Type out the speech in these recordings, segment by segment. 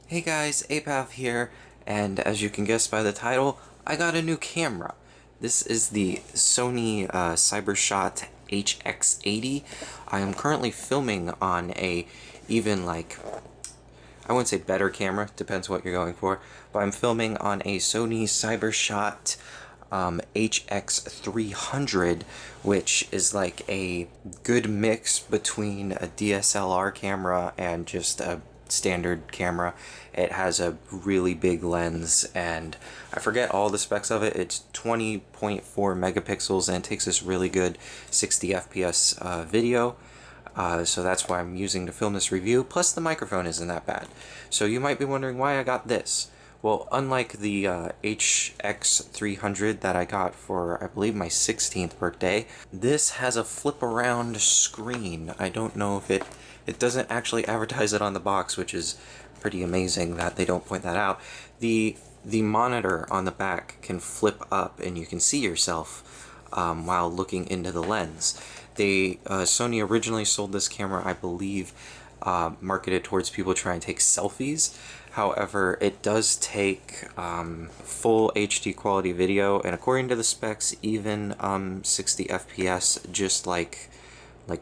Hey guys, Apath here, and as you can guess by the title, I got a new camera. This is the Sony CyberShot HX80. I am currently filming on a I wouldn't say better camera, depends what you're going for, but I'm filming on a Sony CyberShot HX300, which is like a good mix between a DSLR camera and just a standard camera. It has a really big lens, and I forget all the specs of it. It's 20.4 megapixels and it takes this really good 60 FPS video. So that's why I'm using to film this review, plus the microphone isn't that bad. So you might be wondering why I got this. Well, unlike the HX300 that I got for, I believe, my 16th birthday, this has a flip around screen. I don't know if it doesn't actually advertise it on the box, which is pretty amazing that they don't point that out. The monitor on the back can flip up and you can see yourself while looking into the lens. Sony originally sold this camera, I believe, marketed towards people trying to take selfies. However, it does take full HD quality video, and according to the specs, even 60 FPS, just like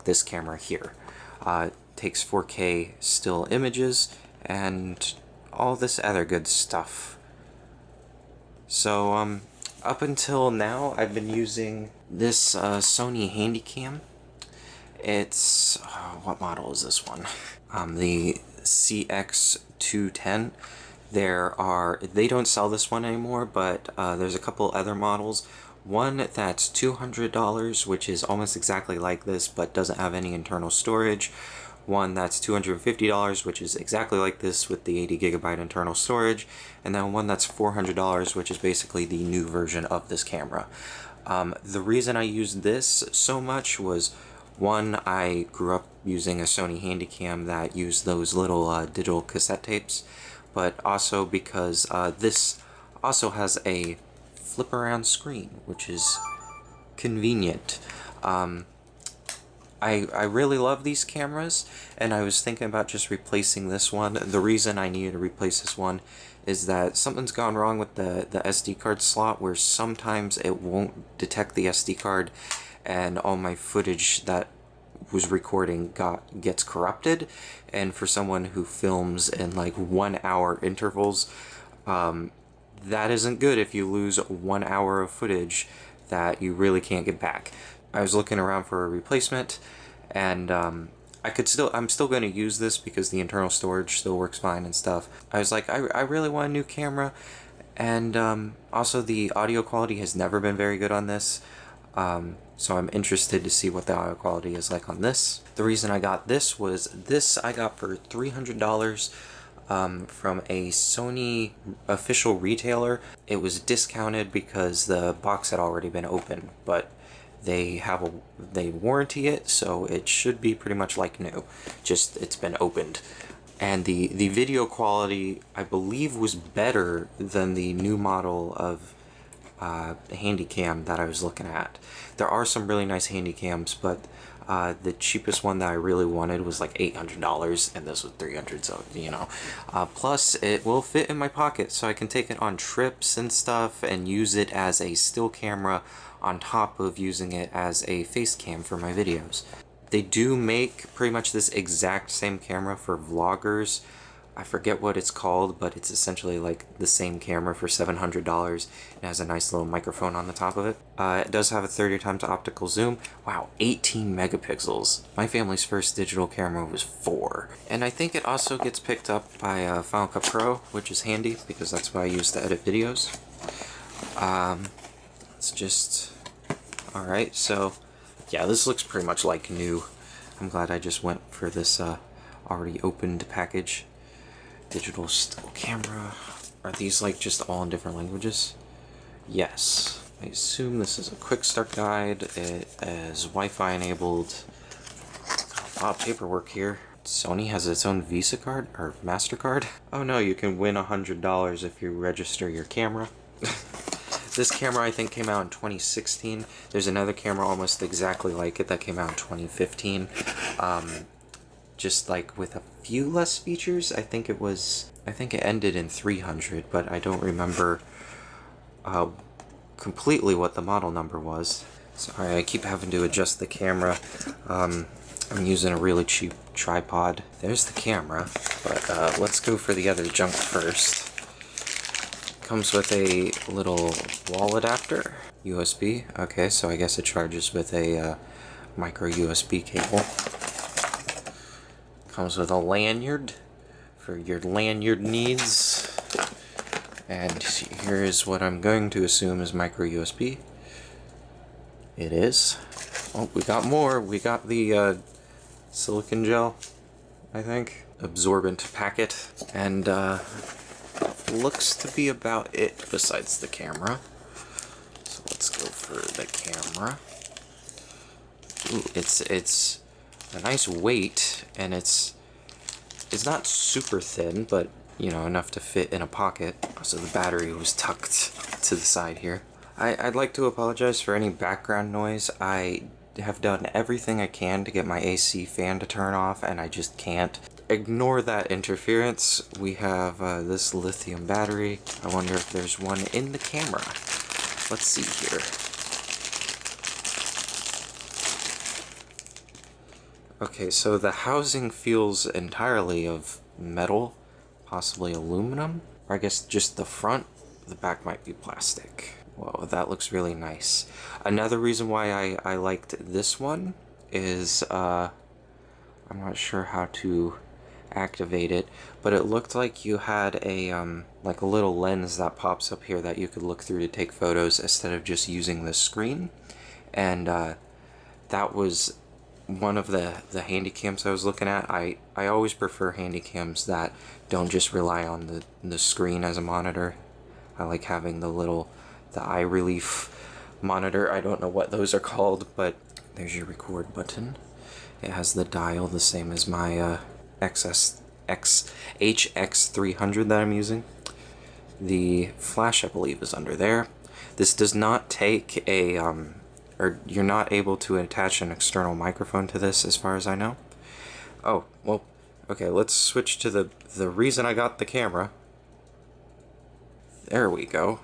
this camera here. Takes 4K still images and all this other good stuff. So up until now, I've been using this Sony Handycam. It's what model is this one? The CX210. They don't sell this one anymore, but there's a couple other models. One that's $200, which is almost exactly like this, but doesn't have any internal storage. One that's $250, which is exactly like this with the 80 gigabyte internal storage, and then one that's $400, which is basically the new version of this camera. The reason I used this so much was, one, I grew up using a Sony Handycam that used those little digital cassette tapes, but also because this also has a flip around screen, which is convenient. I really love these cameras, and I was thinking about just replacing this one. The reason I needed to replace this one is that something's gone wrong with the SD card slot, where sometimes it won't detect the SD card and all my footage that was recording gets corrupted. And for someone who films in like 1 hour intervals, that isn't good if you lose 1 hour of footage that you really can't get back. I was looking around for a replacement, and I'm still going to use this because the internal storage still works fine and stuff. I was like, I really want a new camera, and also the audio quality has never been very good on this, so I'm interested to see what the audio quality is like on this. The reason I got this was I got for $300 from a Sony official retailer. It was discounted because the box had already been opened, but they warranty it, so it should be pretty much like new, just it's been opened. And the video quality, I believe, was better than the new model of Handycam that I was looking at. There are some really nice Handycams, but the cheapest one that I really wanted was like $800, and this was $300, so you know. Plus, it will fit in my pocket, so I can take it on trips and stuff and use it as a still camera on top of using it as a face cam for my videos. They do make pretty much this exact same camera for vloggers. I forget what it's called, but it's essentially like the same camera for $700. It has a nice little microphone on the top of it. It does have a 30 times optical zoom. Wow, 18 megapixels. My family's first digital camera was 4. And I think it also gets picked up by Final Cut Pro, which is handy because that's what I use to edit videos. It's just... Alright, so yeah, this looks pretty much like new. I'm glad I just went for this already opened package. Digital still camera. Are these like just all in different languages? Yes. I assume this is a quick start guide. It is Wi-Fi enabled. Got a lot of paperwork here. Sony has its own Visa card or MasterCard. Oh no, you can win $100 if you register your camera. This camera, I think, came out in 2016. There's another camera almost exactly like it that came out in 2015. just like with a few less features. I think it ended in 300, but I don't remember completely what the model number was. Sorry, I keep having to adjust the camera. I'm using a really cheap tripod. There's the camera, but let's go for the other junk first. Comes with a little wall adapter, USB. Okay, so I guess it charges with a micro USB cable. Comes with a lanyard for your lanyard needs. And here is what I'm going to assume is micro USB. It is. Oh, we got more. We got the silicon gel, I think. Absorbent packet. And looks to be about it besides the camera. So let's go for the camera. Ooh, it's a nice weight, and it's not super thin, but you know, enough to fit in a pocket. So the battery was tucked to the side here. I'd like to apologize for any background noise. I have done everything I can to get my AC fan to turn off, and I just can't. Ignore that interference. We have this lithium battery. I wonder if there's one in the camera. Let's see here. Okay, so the housing feels entirely of metal, possibly aluminum, or I guess just the front. The back might be plastic. Whoa, that looks really nice. Another reason why I liked this one is I'm not sure how to activate it, but it looked like you had a like a little lens that pops up here that you could look through to take photos instead of just using the screen. And that was one of the handy cams I was looking at. I always prefer handy cams that don't just rely on the screen as a monitor. I like having the eye relief monitor. I don't know what those are called, but there's your record button. It has the dial, the same as my DSC-HX80 that I'm using. The flash, I believe, is under there. This does not take a, or you're not able to attach an external microphone to this, as far as I know. Oh, well, okay, let's switch to the reason I got the camera. There we go.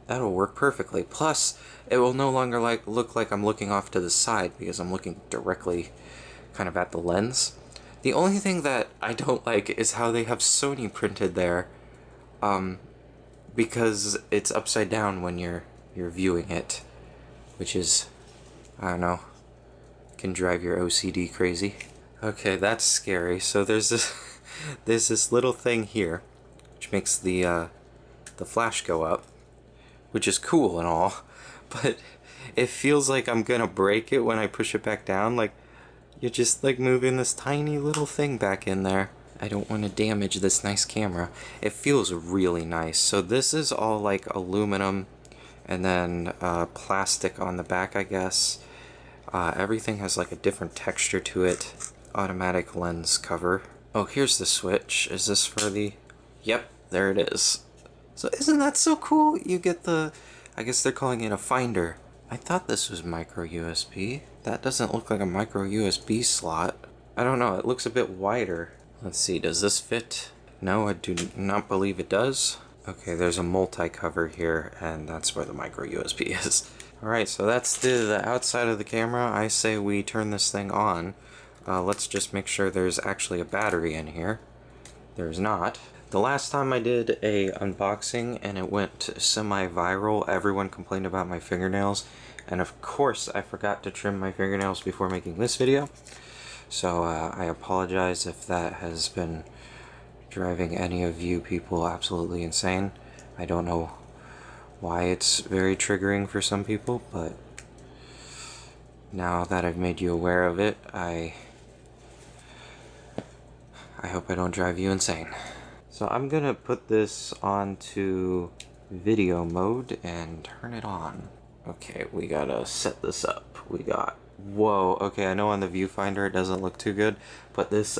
That'll work perfectly. Plus, it will no longer look like I'm looking off to the side, because I'm looking directly kind of at the lens. The only thing that I don't like is how they have Sony printed there, because it's upside down when you're viewing it, which is, I don't know, can drive your OCD crazy. Okay, that's scary. So there's this little thing here, which makes the flash go up, which is cool and all, but it feels like I'm gonna break it when I push it back down. Like, you're just like moving this tiny little thing back in there. I don't want to damage this nice camera. It feels really nice. So this is all like aluminum, and then plastic on the back, I guess. Everything has like a different texture to it. Automatic lens cover. Oh, here's the switch. Is this for the... Yep, there it is. So isn't that so cool? You get the... I guess they're calling it a finder. I thought this was micro USB. That doesn't look like a micro USB slot. I don't know, it looks a bit wider. Let's see, does this fit? No, I do not believe it does. Okay, there's a multi-cover here, and that's where the micro USB is. Alright, so that's the outside of the camera. I say we turn this thing on. Let's just make sure there's actually a battery in here. There's not. The last time I did a unboxing and it went semi-viral, everyone complained about my fingernails. And of course, I forgot to trim my fingernails before making this video. So I apologize if that has been driving any of you people absolutely insane. I don't know why it's very triggering for some people, but now that I've made you aware of it, I hope I don't drive you insane. So I'm gonna put this onto video mode and turn it on. Okay, we gotta set this up. We got, whoa, okay, I know on the viewfinder it doesn't look too good, but this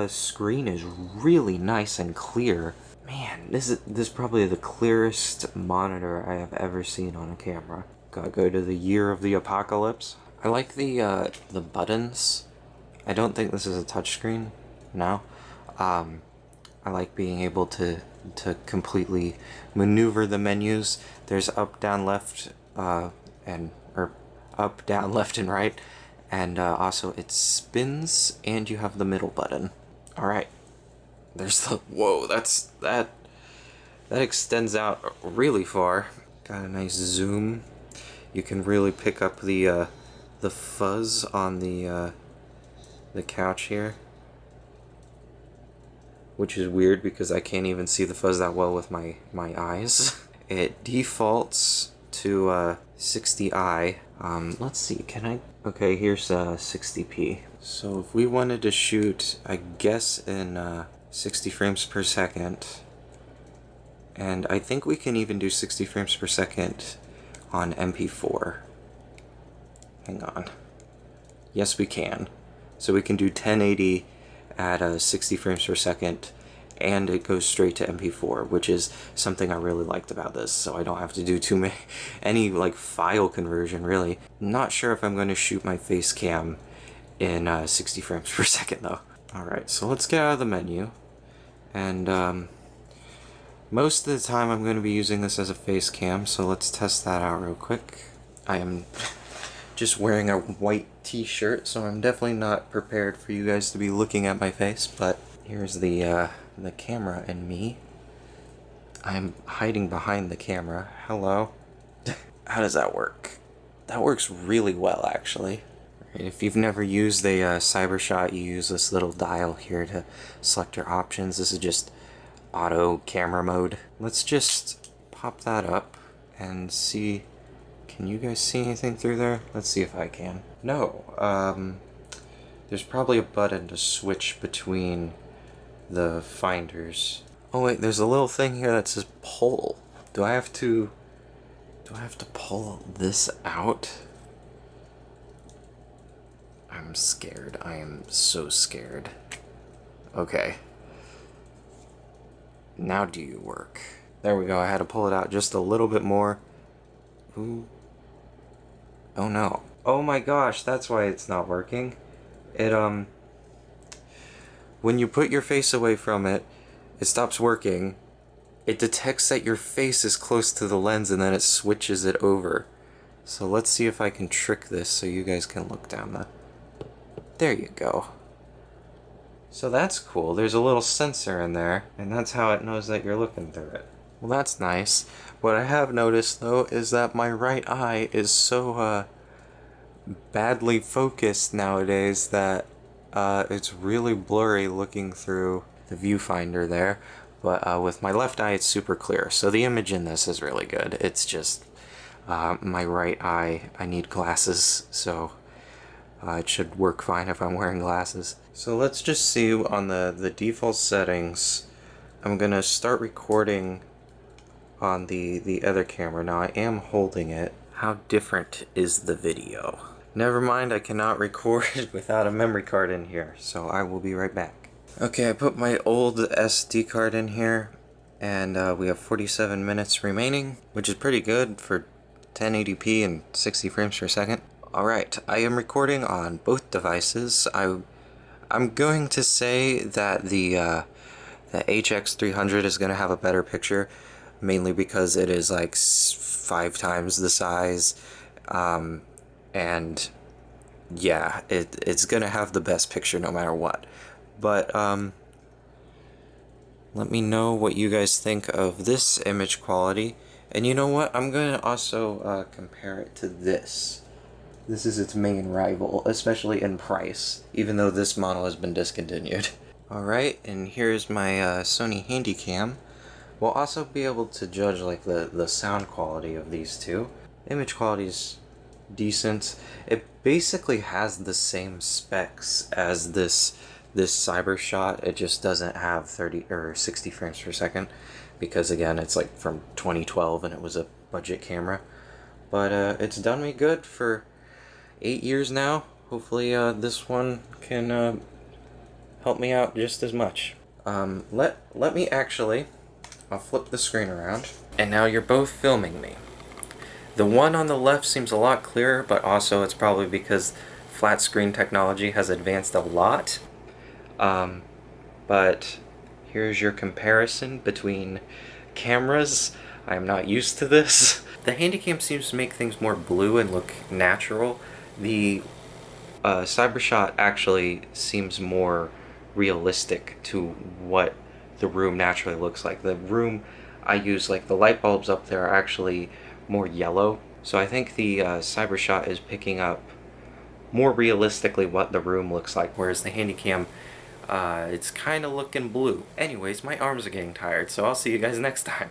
screen is really nice and clear. Man, this is probably the clearest monitor I have ever seen on a camera. Gotta go to the year of the apocalypse. I like the buttons. I don't think this is a touchscreen. No. I like being able to completely maneuver the menus. There's up, down, left, or up, down, left, and right, and also it spins, and you have the middle button. All right. There's the whoa. That extends out really far. Got a nice zoom. You can really pick up the fuzz on the couch here, which is weird because I can't even see the fuzz that well with my eyes. It defaults to 60i. Let's see, can I? Okay, here's 60p. So if we wanted to shoot, I guess in 60 frames per second, and I think we can even do 60 frames per second on MP4. Hang on. Yes, we can. So we can do 1080 at 60 frames per second, and it goes straight to MP4, which is something I really liked about this, so I don't have to do any like file conversion, really. Not sure if I'm going to shoot my face cam in 60 frames per second, though. Alright, so let's get out of the menu, and most of the time I'm going to be using this as a face cam, so let's test that out real quick. I am just wearing a white t-shirt, so I'm definitely not prepared for you guys to be looking at my face, but here's the camera and me. I'm hiding behind the camera. Hello. How does that work? That works really well, actually. If you've never used a CyberShot, you use this little dial here to select your options. This is just auto camera mode. Let's just pop that up and see. Can you guys see anything through there? Let's see if I can. No. There's probably a button to switch between the finders. Oh wait, there's a little thing here that says pull. Do I have to pull this out? I'm scared. I am so scared. Okay. Now do you work? There we go. I had to pull it out just a little bit more. Ooh. Oh no. Oh my gosh, that's why it's not working. It, when you put your face away from it, it stops working. It detects that your face is close to the lens and then it switches it over. So let's see if I can trick this so you guys can look down the... There you go. So that's cool. There's a little sensor in there, and that's how it knows that you're looking through it. Well, that's nice. What I have noticed, though, is that my right eye is so, badly focused nowadays that, it's really blurry looking through the viewfinder there. But, with my left eye, it's super clear. So the image in this is really good. It's just, my right eye, I need glasses, so... it should work fine if I'm wearing glasses. So let's just see on the default settings. I'm gonna start recording on the other camera. Now I am holding it. How different is the video? Never mind, I cannot record without a memory card in here, so I will be right back. Okay, I put my old SD card in here, and we have 47 minutes remaining, which is pretty good for 1080p and 60 frames per second. Alright, I am recording on both devices. I'm going to say that the HX300 is going to have a better picture, mainly because it is like 5 times the size, and yeah, it's going to have the best picture no matter what. But let me know what you guys think of this image quality, and you know what, I'm going to also compare it to this. This is its main rival, especially in price, even though this model has been discontinued. Alright, and here's my Sony Handycam. We'll also be able to judge like the sound quality of these two. Image quality is decent. It basically has the same specs as this CyberShot. It just doesn't have 30 or 60 frames per second because again it's like from 2012 and it was a budget camera. But it's done me good for 8 years now. Hopefully this one can help me out just as much. Let me actually, I'll flip the screen around. And now you're both filming me. The one on the left seems a lot clearer, but also it's probably because flat screen technology has advanced a lot. But here's your comparison between cameras. I am not used to this. The Handycam seems to make things more blue and look natural. The CyberShot actually seems more realistic to what the room naturally looks like. The room I use, like the light bulbs up there, are actually more yellow. So I think the CyberShot is picking up more realistically what the room looks like, whereas the Handycam, it's kind of looking blue. Anyways, my arms are getting tired, so I'll see you guys next time.